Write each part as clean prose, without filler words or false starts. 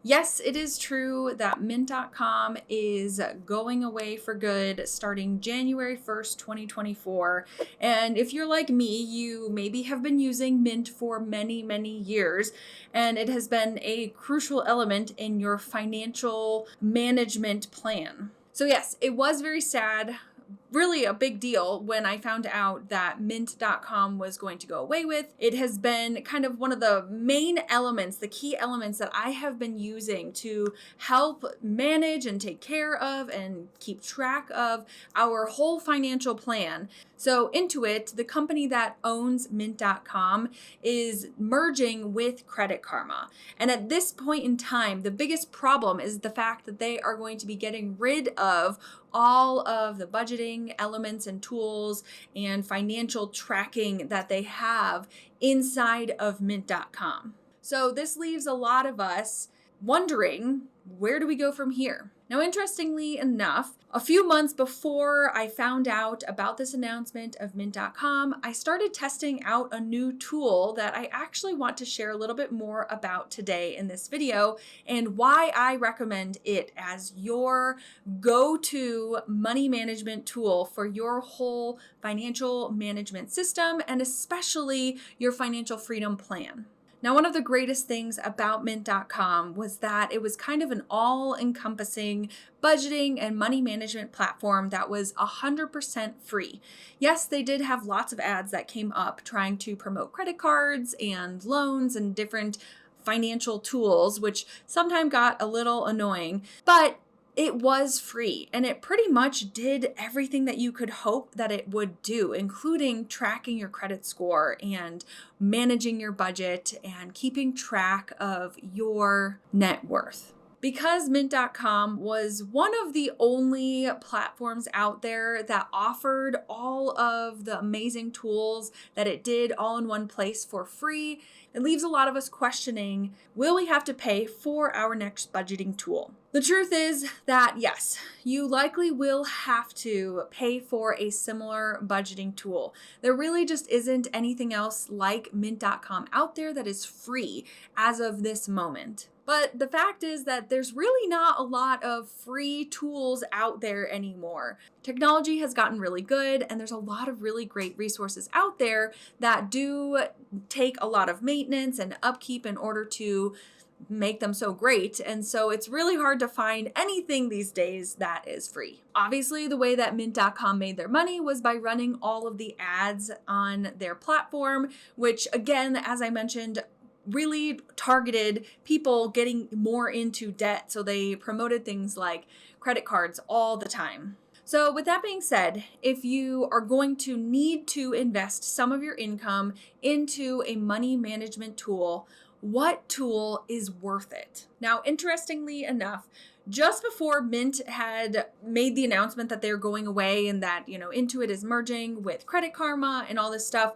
Yes, it is true that Mint.com is going away for good starting January 1st, 2024. And if you're like me, you maybe have been using Mint for many, many years, and it has been a crucial element in your financial management plan. So, yes, it was very sad, really a big deal when I found out that Mint.com was going to go away with. It has been kind of one of the main elements, the key elements that I have been using to help manage and take care of and keep track of our whole financial plan. So Intuit, the company that owns Mint.com, is merging with Credit Karma. And at this point in time, the biggest problem is the fact that they are going to be getting rid of all of the budgeting elements and tools and financial tracking that they have inside of Mint.com. So this leaves a lot of us wondering, where do we go from here? Now, interestingly enough, a few months before I found out about this announcement of Mint.com, I started testing out a new tool that I actually want to share a little bit more about today in this video and why I recommend it as your go-to money management tool for your whole financial management system and especially your financial freedom plan. Now, one of the greatest things about Mint.com was that it was kind of an all-encompassing budgeting and money management platform that was 100% free. Yes, they did have lots of ads that came up trying to promote credit cards and loans and different financial tools, which sometimes got a little annoying, but it was free and it pretty much did everything that you could hope that it would do, including tracking your credit score and managing your budget and keeping track of your net worth. Because Mint.com was one of the only platforms out there that offered all of the amazing tools that it did all in one place for free, it leaves a lot of us questioning, will we have to pay for our next budgeting tool? The truth is that yes, you likely will have to pay for a similar budgeting tool. There really just isn't anything else like Mint.com out there that is free as of this moment. But the fact is that there's really not a lot of free tools out there anymore. Technology has gotten really good, and there's a lot of really great resources out there that do take a lot of maintenance and upkeep in order to make them so great. And so it's really hard to find anything these days that is free. Obviously, the way that Mint.com made their money was by running all of the ads on their platform, which again, as I mentioned, really targeted people getting more into debt. So they promoted things like credit cards all the time. So with that being said, if you are going to need to invest some of your income into a money management tool, what tool is worth it? Now, interestingly enough, just before Mint had made the announcement that they're going away and that, Intuit is merging with Credit Karma and all this stuff,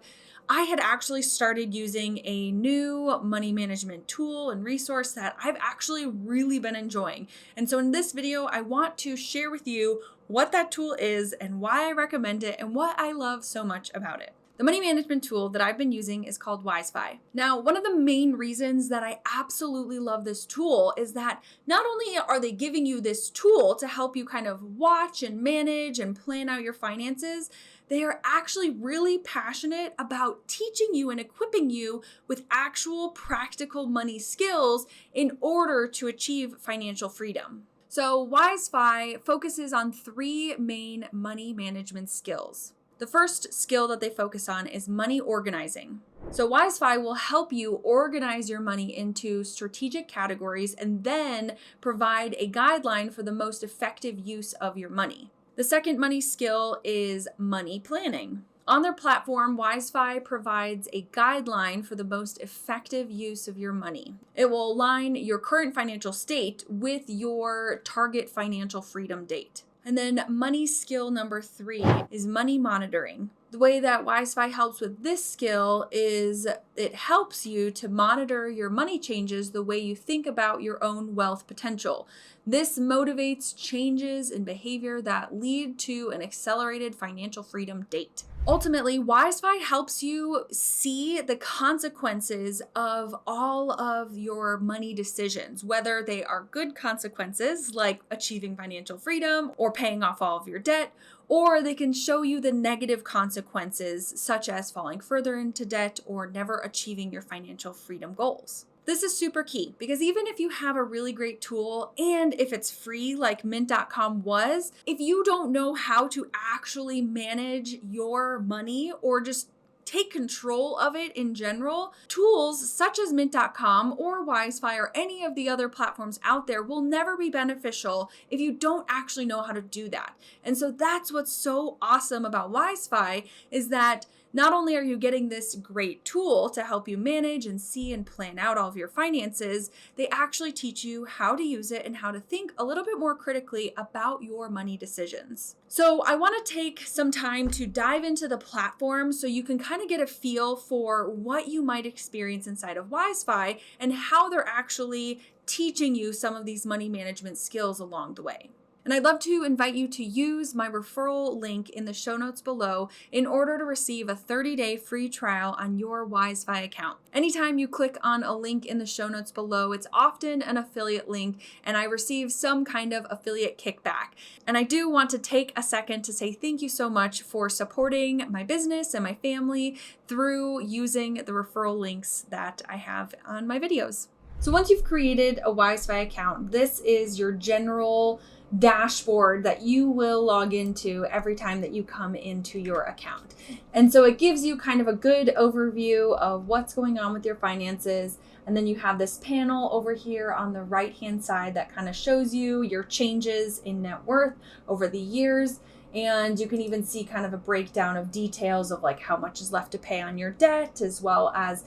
I had actually started using a new money management tool and resource that I've actually really been enjoying. And so in this video, I want to share with you what that tool is and why I recommend it and what I love so much about it. The money management tool that I've been using is called WizeFi. Now, one of the main reasons that I absolutely love this tool is that not only are they giving you this tool to help you kind of watch and manage and plan out your finances, they are actually really passionate about teaching you and equipping you with actual practical money skills in order to achieve financial freedom. So WizeFi focuses on 3 main money management skills. The first skill that they focus on is money organizing. So WizeFi will help you organize your money into strategic categories and then provide a guideline for the most effective use of your money. The second money skill is money planning. On their platform, WizeFi provides a guideline for the most effective use of your money. It will align your current financial state with your target financial freedom date. And then money skill number 3 is money monitoring. The way that WizeFi helps with this skill is it helps you to monitor your money changes the way you think about your own wealth potential. This motivates changes in behavior that lead to an accelerated financial freedom date. Ultimately, WizeFi helps you see the consequences of all of your money decisions, whether they are good consequences like achieving financial freedom or paying off all of your debt, or they can show you the negative consequences, such as falling further into debt or never achieving your financial freedom goals. This is super key because even if you have a really great tool and if it's free like mint.com was, if you don't know how to actually manage your money or just take control of it in general, tools such as mint.com or WizeFi or any of the other platforms out there will never be beneficial if you don't actually know how to do that. And so that's what's so awesome about WizeFi is that not only are you getting this great tool to help you manage and see and plan out all of your finances, they actually teach you how to use it and how to think a little bit more critically about your money decisions. So I want to take some time to dive into the platform so you can kind of get a feel for what you might experience inside of WizeFi and how they're actually teaching you some of these money management skills along the way. And I'd love to invite you to use my referral link in the show notes below in order to receive a 30-day free trial on your WizeFi account. Anytime you click on a link in the show notes below, it's often an affiliate link and I receive some kind of affiliate kickback. And I do want to take a second to say thank you so much for supporting my business and my family through using the referral links that I have on my videos. So once you've created a WizeFi account, this is your general dashboard that you will log into every time that you come into your account. And so it gives you kind of a good overview of what's going on with your finances. And then you have this panel over here on the right-hand side that kind of shows you your changes in net worth over the years. And you can even see kind of a breakdown of details of like how much is left to pay on your debt, as well as,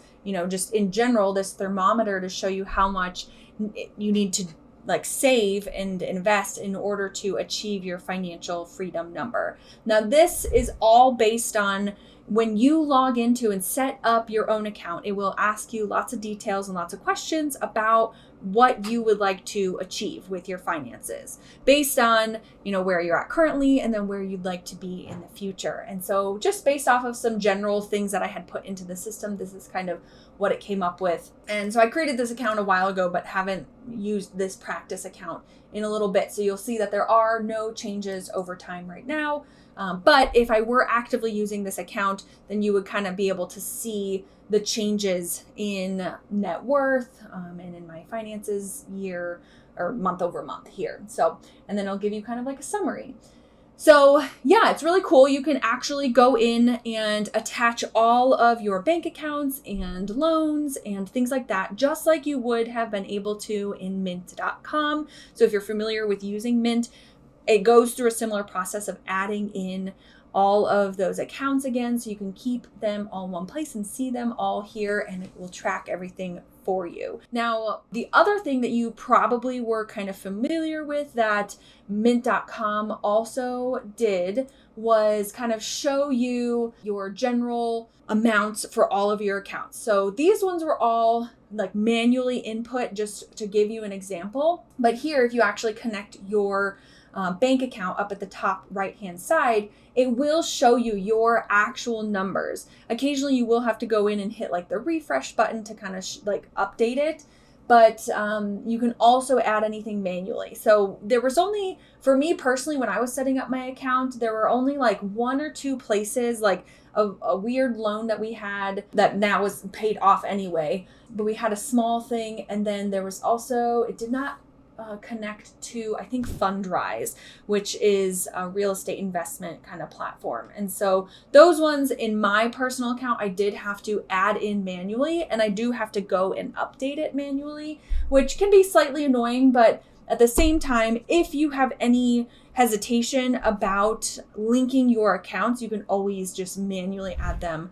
just in general, this thermometer to show you how much you need to save and invest in order to achieve your financial freedom number. Now, this is all based on when you log into and set up your own account, it will ask you lots of details and lots of questions about what you would like to achieve with your finances based on, where you're at currently and then where you'd like to be in the future. And so just based off of some general things that I had put into the system, this is kind of what it came up with. And so I created this account a while ago, but haven't used this practice account in a little bit. So you'll see that there are no changes over time right now. But if I were actively using this account, then you would kind of be able to see the changes in net worth and in my finances year or month over month here. So, and then I'll give you kind of like a summary. So yeah, it's really cool. You can actually go in and attach all of your bank accounts and loans and things like that, just like you would have been able to in mint.com. So if you're familiar with using Mint, it goes through a similar process of adding in all of those accounts again, so you can keep them all in one place and see them all here, and it will track everything for you. Now, the other thing that you probably were kind of familiar with that mint.com also did was kind of show you your general amounts for all of your accounts. So these ones were all manually input just to give you an example. But here, if you actually connect your bank account up at the top right-hand side, it will show you your actual numbers. Occasionally you will have to go in and hit the refresh button to kind of update it, but you can also add anything manually. So there was only, for me personally, when I was setting up my account, there were only one or two places, a weird loan that we had that now was paid off anyway, but we had a small thing, and then there was also, it did not connect to, I think, Fundrise, which is a real estate investment kind of platform. And so those ones in my personal account, I did have to add in manually, and I do have to go and update it manually, which can be slightly annoying. But at the same time, if you have any hesitation about linking your accounts, you can always just manually add them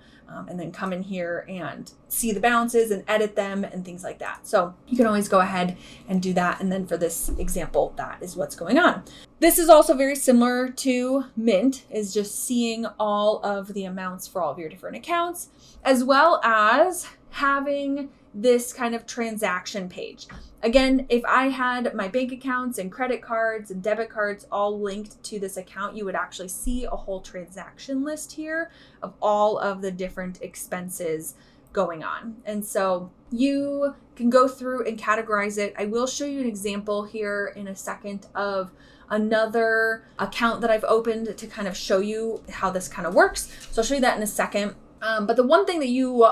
and then come in here and see the balances and edit them and things like that. So you can always go ahead and do that. And then for this example, that is what's going on. This is also very similar to Mint, is just seeing all of the amounts for all of your different accounts, as well as having this kind of transaction page. Again, if I had my bank accounts and credit cards and debit cards all linked to this account, you would actually see a whole transaction list here of all of the different expenses going on. And so you can go through and categorize it. I will show you an example here in a second of another account that I've opened to kind of show you how this kind of works. So I'll show you that in a second. But the one thing that you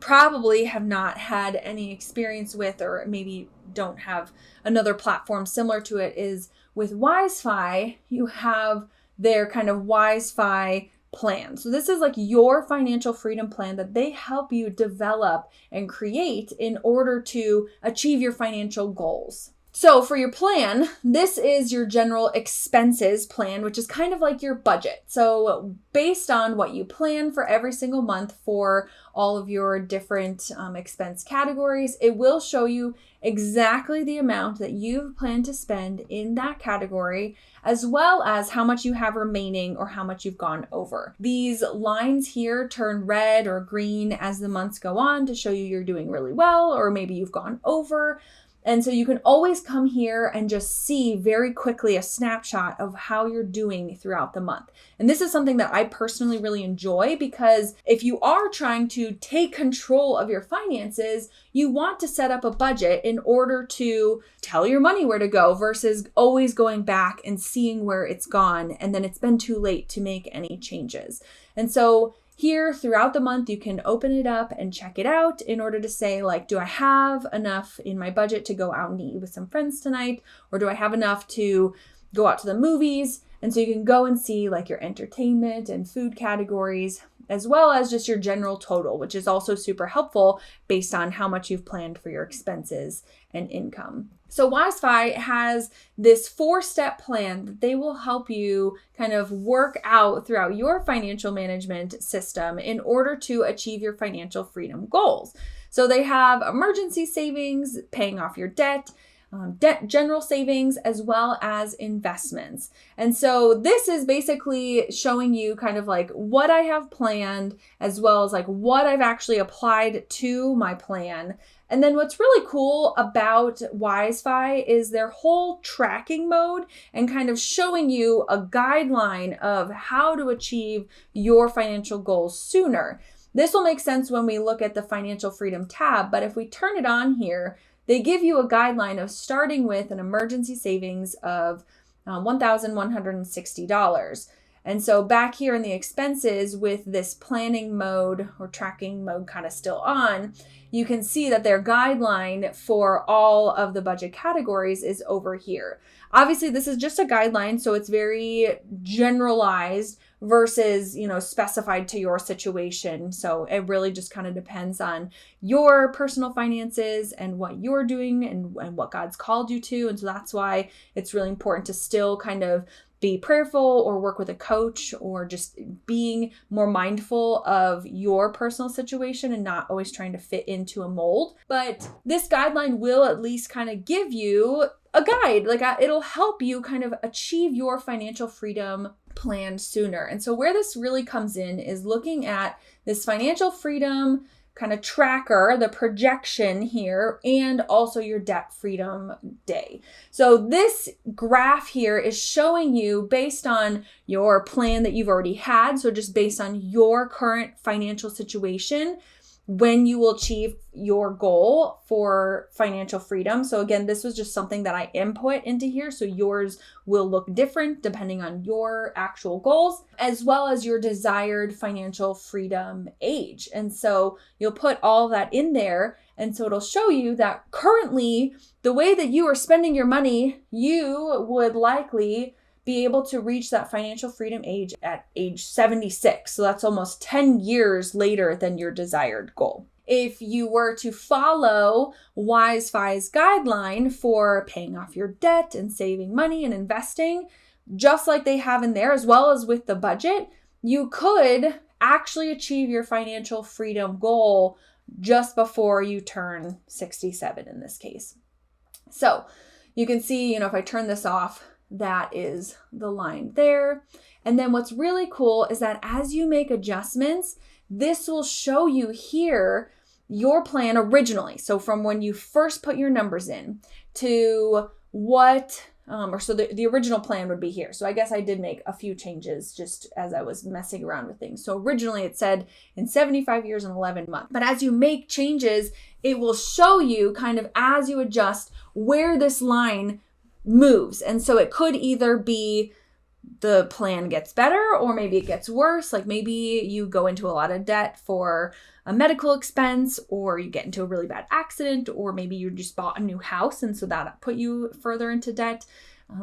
probably have not had any experience with, or maybe don't have another platform similar to it, is with WizeFi, you have their kind of WizeFi plan. So this is like your financial freedom plan that they help you develop and create in order to achieve your financial goals. So for your plan, this is your general expenses plan, which is kind of like your budget. So based on what you plan for every single month for all of your different expense categories, it will show you exactly the amount that you've planned to spend in that category, as well as how much you have remaining or how much you've gone over. These lines here turn red or green as the months go on to show you you're doing really well, or maybe you've gone over. And so you can always come here and just see very quickly a snapshot of how you're doing throughout the month. And this is something that I personally really enjoy, because if you are trying to take control of your finances, you want to set up a budget in order to tell your money where to go versus always going back and seeing where it's gone and then it's been too late to make any changes. And so here throughout the month, you can open it up and check it out in order to say, like, do I have enough in my budget to go out and eat with some friends tonight? Or do I have enough to go out to the movies? And so you can go and see like your entertainment and food categories, as well as just your general total, which is also super helpful based on how much you've planned for your expenses and income. So WizeFi has this 4-step plan that they will help you kind of work out throughout your financial management system in order to achieve your financial freedom goals. So they have emergency savings, paying off your debt, general savings, as well as investments. And so this is basically showing you kind of like what I have planned, as well as like what I've actually applied to my plan. And then what's really cool about WizeFi is their whole tracking mode and kind of showing you a guideline of how to achieve your financial goals sooner. This will make sense when we look at the financial freedom tab, but if we turn it on here, they give you a guideline of starting with an emergency savings of $1,160. And so back here in the expenses with this planning mode or tracking mode kind of still on, you can see that their guideline for all of the budget categories is over here. Obviously, this is just a guideline, so it's very generalized versus, specified to your situation. So it really just kind of depends on your personal finances and what you're doing and what God's called you to. And so that's why it's really important to still kind of be prayerful or work with a coach, or just being more mindful of your personal situation and not always trying to fit into a mold. But this guideline will at least kind of give you a guide. It'll help you kind of achieve your financial freedom plan sooner. And so where this really comes in is looking at this financial freedom kind of tracker, the projection here, and also your debt freedom day. So this graph here is showing you based on your plan that you've already had. So just based on your current financial situation, when you will achieve your goal for financial freedom. So again, this was just something that I input into here. So yours will look different depending on your actual goals, as well as your desired financial freedom age. And so you'll put all that in there. And so it'll show you that currently the way that you are spending your money, you would likely be able to reach that financial freedom age at age 76. So that's almost 10 years later than your desired goal. If you were to follow WizeFi's guideline for paying off your debt and saving money and investing, just like they have in there, as well as with the budget, you could actually achieve your financial freedom goal just before you turn 67 in this case. So you can see, if I turn this off, that is the line there. And then what's really cool is that as you make adjustments, this will show you here your plan originally, so from when you first put your numbers in to what, so the original plan would be here. So I guess I did make a few changes just as I was messing around with things. So originally it said in 75 years and 11 months. But as you make changes, it will show you kind of as you adjust where this line moves. And so it could either be the plan gets better or maybe it gets worse. Like maybe you go into a lot of debt for a medical expense, or you get into a really bad accident, or maybe you just bought a new house and so that put you further into debt.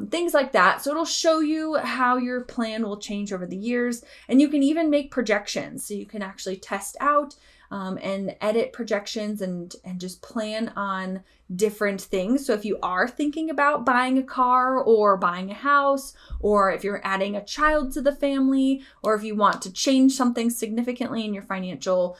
Things like that. So it'll show you how your plan will change over the years, and you can even make projections. So you can actually test out and edit projections and just plan on different things. So if you are thinking about buying a car or buying a house, or if you're adding a child to the family, or if you want to change something significantly in your financial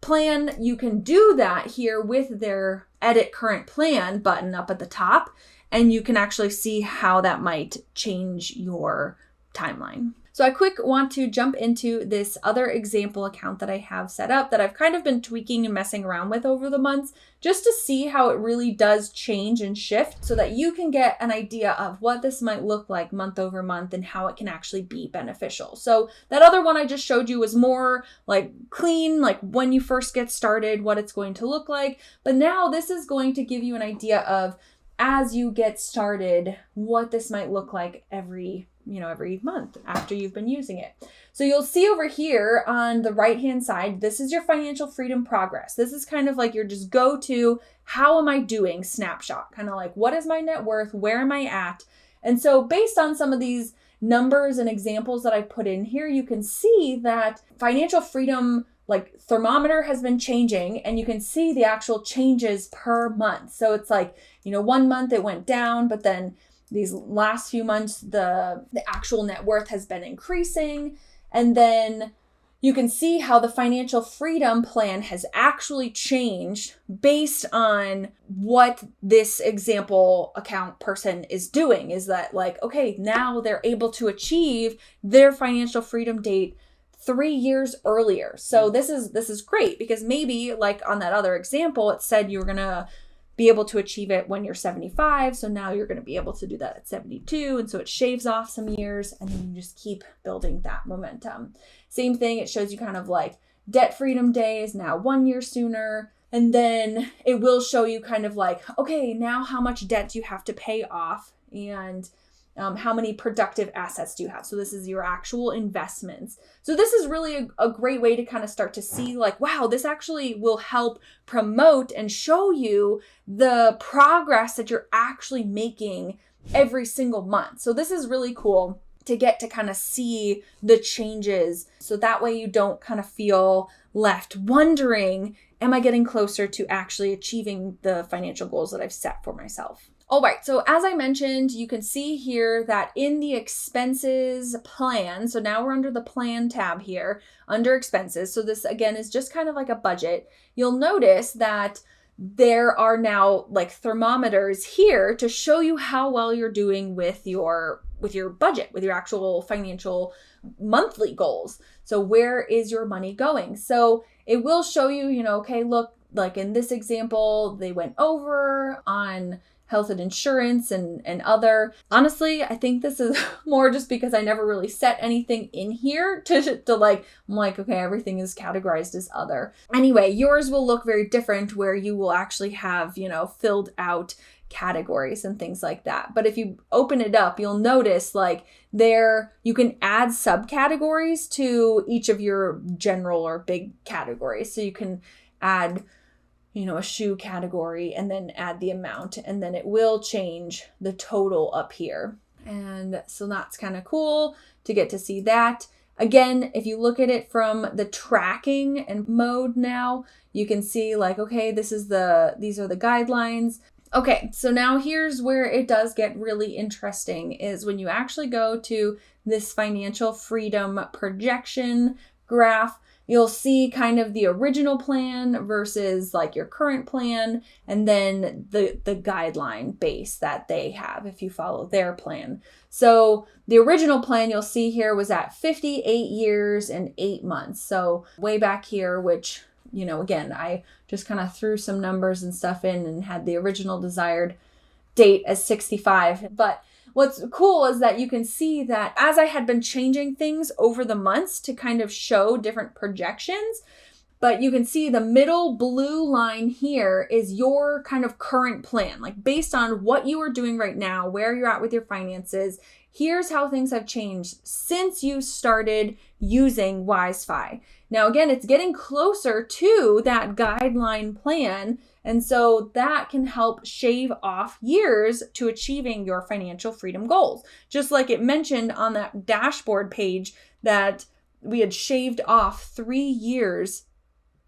plan, you can do that here with their edit current plan button up at the top, and you can actually see how that might change your timeline. So I quick want to jump into this other example account that I have set up that I've kind of been tweaking and messing around with over the months, just to see how it really does change and shift so that you can get an idea of what this might look like month over month and how it can actually be beneficial. So that other one I just showed you was more like clean, like when you first get started, what it's going to look like. But now this is going to give you an idea of, as you get started, what this might look like every month after you've been using it. So you'll see over here on the right-hand side, this is your financial freedom progress. This is kind of like your just go to, how am I doing snapshot, kind of like what is my net worth? Where am I at? And so based on some of these numbers and examples that I put in here, you can see that financial freedom like thermometer has been changing, and you can see the actual changes per month. So it's like, 1 month it went down, but then these last few months, the actual net worth has been increasing. And then you can see how the financial freedom plan has actually changed based on what this example account person is doing. Is that like, okay, now they're able to achieve their financial freedom date 3 years earlier. So this is great, because maybe like on that other example, it said you were going to be able to achieve it when you're 75. So now you're going to be able to do that at 72. And so it shaves off some years, and then you just keep building that momentum. Same thing. It shows you kind of like debt freedom days, now 1 year sooner. And then it will show you kind of like, okay, now how much debt do you have to pay off, and how many productive assets do you have? So this is your actual investments. So this is really a great way to kind of start to see like, wow, this actually will help promote and show you the progress that you're actually making every single month. So this is really cool to get to kind of see the changes. So that way you don't kind of feel left wondering, am I getting closer to actually achieving the financial goals that I've set for myself? All right, so as I mentioned, you can see here that in the expenses plan, so now we're under the plan tab here, under expenses. So this again is just kind of like a budget. You'll notice that there are now like thermometers here to show you how well you're doing with your budget, with your actual financial monthly goals. So where is your money going? So it will show you, okay, look, like in this example, they went over on health and insurance and other. Honestly, I think this is more just because I never really set anything in here to like, I'm like, okay, everything is categorized as other. Anyway, yours will look very different, where you will actually have, filled out categories and things like that. But if you open it up, you'll notice like there, you can add subcategories to each of your general or big categories. So you can add a shoe category and then add the amount, and then it will change the total up here. And so that's kind of cool to get to see that. Again, if you look at it from the tracking and mode now, you can see like, okay, these are the guidelines. Okay, so now here's where it does get really interesting, is when you actually go to this financial freedom projection graph. You'll see kind of the original plan versus like your current plan, and then the guideline base that they have if you follow their plan. So the original plan you'll see here was at 58 years and 8 months. So way back here, which again, I just kind of threw some numbers and stuff in and had the original desired date as 65. But what's cool is that you can see that as I had been changing things over the months to kind of show different projections, but you can see the middle blue line here is your kind of current plan, like based on what you are doing right now, where you're at with your finances. Here's how things have changed since you started using WizeFi. Now, again, it's getting closer to that guideline plan. And so that can help shave off years to achieving your financial freedom goals. Just like it mentioned on that dashboard page that we had shaved off 3 years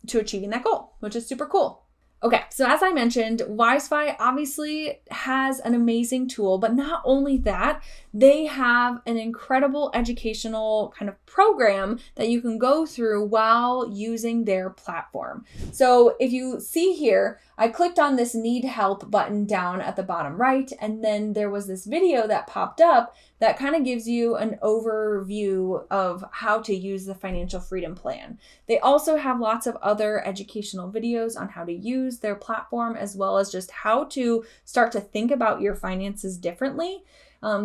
to achieving that goal, which is super cool. Okay, so as I mentioned, WizeFi obviously has an amazing tool, but not only that, they have an incredible educational kind of program that you can go through while using their platform. So if you see here, I clicked on this need help button down at the bottom right, and then there was this video that popped up that kind of gives you an overview of how to use the financial freedom plan. They also have lots of other educational videos on how to use their platform, as well as just how to start to think about your finances differently.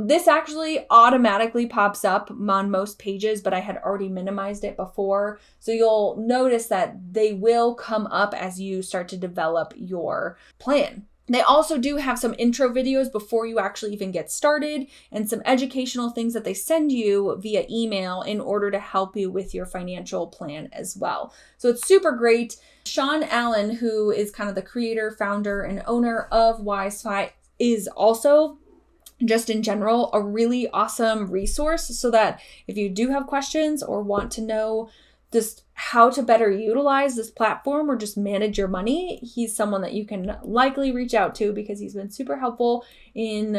This actually automatically pops up on most pages, but I had already minimized it before. So you'll notice that they will come up as you start to develop your plan. They also do have some intro videos before you actually even get started, and some educational things that they send you via email in order to help you with your financial plan as well. So it's super great. Sean Allen, who is kind of the creator, founder, and owner of WizeFi, is also just in general a really awesome resource, so that if you do have questions or want to know just how to better utilize this platform or just manage your money, he's someone that you can likely reach out to, because he's been super helpful in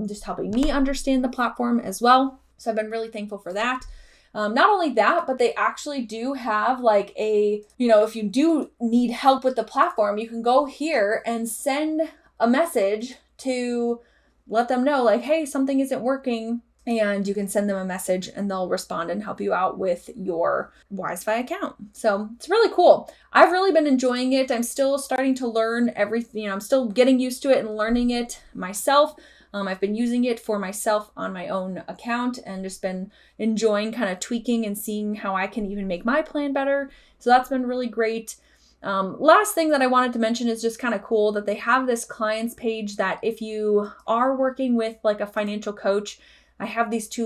just helping me understand the platform as well. So I've been really thankful for that. Not only that, but they actually do have like if you do need help with the platform, you can go here and send a message to let them know like, hey, something isn't working. And you can send them a message and they'll respond and help you out with your WizeFi account. So it's really cool. I've really been enjoying it. I'm still starting to learn everything. I'm still getting used to it and learning it myself. I've been using it for myself on my own account and just been enjoying kind of tweaking and seeing how I can even make my plan better. So that's been really great. Last thing that I wanted to mention is just kind of cool that they have this clients page that if you are working with like a financial coach, I have these two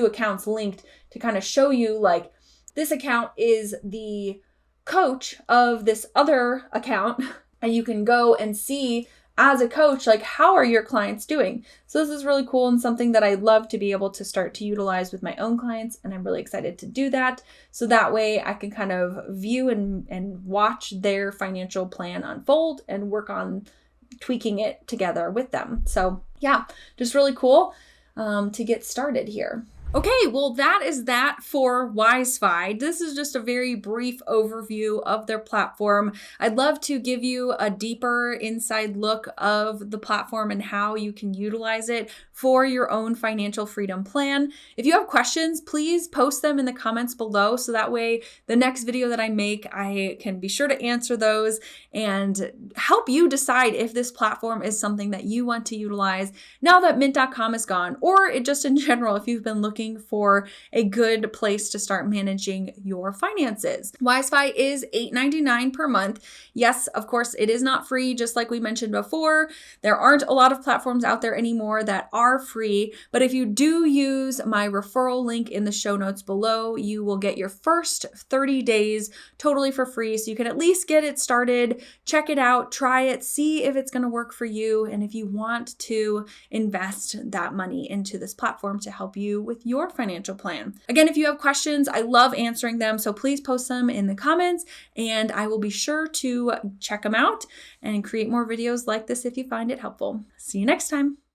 accounts linked to kind of show you like this account is the coach of this other account, and you can go and see as a coach, like, how are your clients doing? So this is really cool and something that I'd love to be able to start to utilize with my own clients. And I'm really excited to do that. So that way I can kind of view and watch their financial plan unfold and work on tweaking it together with them. So yeah, just really cool to get started here. Okay, well, that is that for WizeFi. This is just a very brief overview of their platform. I'd love to give you a deeper inside look of the platform and how you can utilize it for your own financial freedom plan. If you have questions, please post them in the comments below, so that way the next video that I make, I can be sure to answer those and help you decide if this platform is something that you want to utilize now that mint.com is gone, or just in general, if you've been looking for a good place to start managing your finances. WizeFi is $8.99 per month. Yes, of course, it is not free, just like we mentioned before. There aren't a lot of platforms out there anymore that are free, but if you do use my referral link in the show notes below, you will get your first 30 days totally for free, so you can at least get it started, check it out, try it, see if it's going to work for you, and if you want to invest that money into this platform to help you with your financial plan. Again, if you have questions, I love answering them, so please post them in the comments and I will be sure to check them out and create more videos like this if you find it helpful. See you next time.